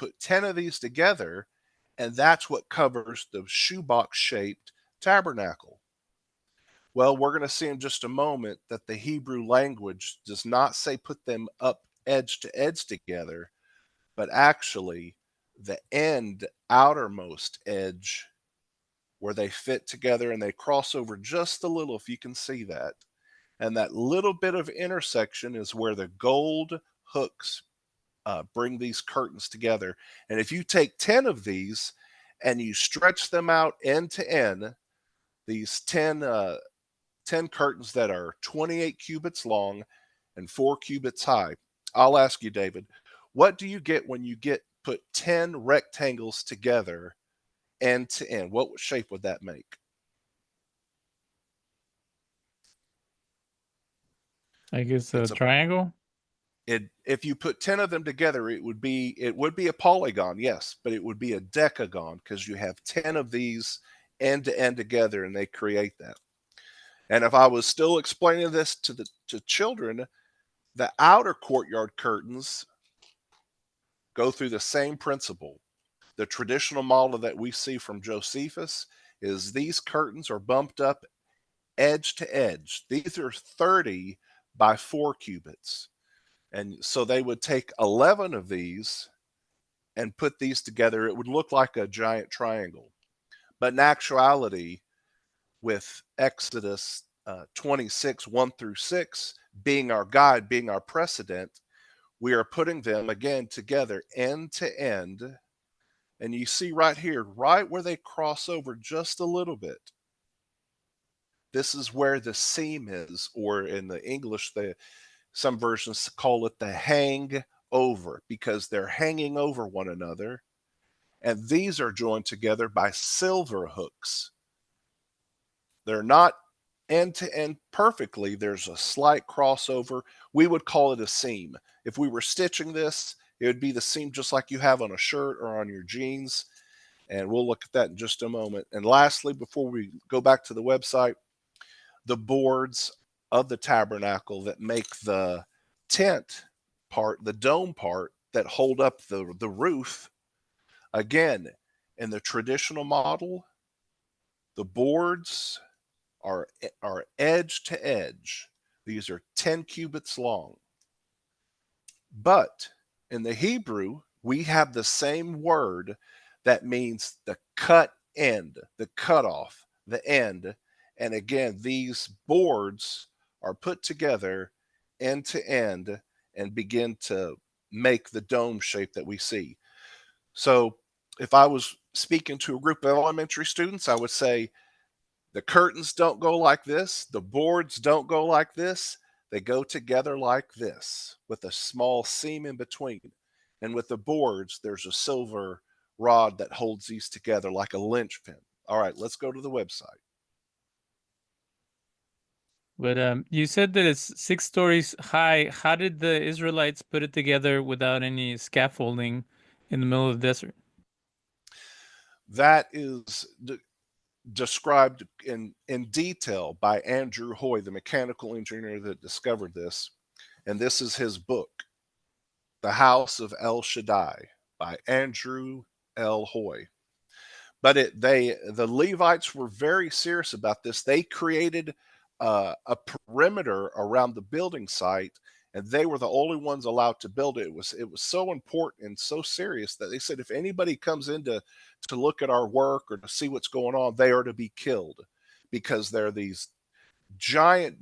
put 10 of these together, and that's what covers the shoebox-shaped tabernacle. Well, we're going to see in just a moment that the Hebrew language does not say put them up edge to edge together, but actually the end outermost edge where they fit together and they cross over just a little, if you can see that. And that little bit of intersection is where the gold hooks bring these curtains together. And if you take 10 of these and you stretch them out end to end, these 10 curtains that are 28 cubits long and 4 cubits high. I'll ask you, David, what do you get when you put 10 rectangles together end to end? What shape would that make? I guess a It's a triangle. if you put 10 of them together, it would be a polygon, yes, but it would be a decagon because you have 10 of these end to end together and they create that. And if I was still explaining this to children, the outer courtyard curtains go through the same principle. The traditional model that we see from Josephus is these curtains are bumped up edge to edge. These are 30 by 4 cubits. And so they would take 11 of these and put these together. It would look like a giant triangle. But in actuality, with Exodus 26, 1 through 6, being our guide, being our precedent, we are putting them again together end to end. And you see right here, right where they cross over just a little bit, this is where the seam is, or in the English, some versions call it the hang over, because they're hanging over one another. And these are joined together by silver hooks. They're not end to end perfectly. There's a slight crossover. We would call it a seam. If we were stitching this, it would be the seam just like you have on a shirt or on your jeans. And we'll look at that in just a moment. And lastly, before we go back to the website, the boards of the tabernacle that make the tent part, the dome part that hold up the roof, again, in the traditional model, the boards are edge to edge. These are 10 cubits long. But in the Hebrew, we have the same word that means the cut end, the cutoff, the end. And again, these boards are put together end to end and begin to make the dome shape that we see. So if I was speaking to a group of elementary students, I would say the curtains don't go like this, the boards don't go like this. They go together like this with a small seam in between. And with the boards, there's a silver rod that holds these together like a linchpin. All right, let's go to the website. But you said that it's 6 stories high. How did the Israelites put it together without any scaffolding in the middle of the desert? That is described in detail by Andrew Hoy, the mechanical engineer that discovered this. And this is his book, The House of El Shaddai, by Andrew L. Hoy. But the Levites were very serious about this. They created a perimeter around the building site, and they were the only ones allowed to build it. It was so important and so serious that they said if anybody comes in to look at our work or to see what's going on, they are to be killed, because they're these giant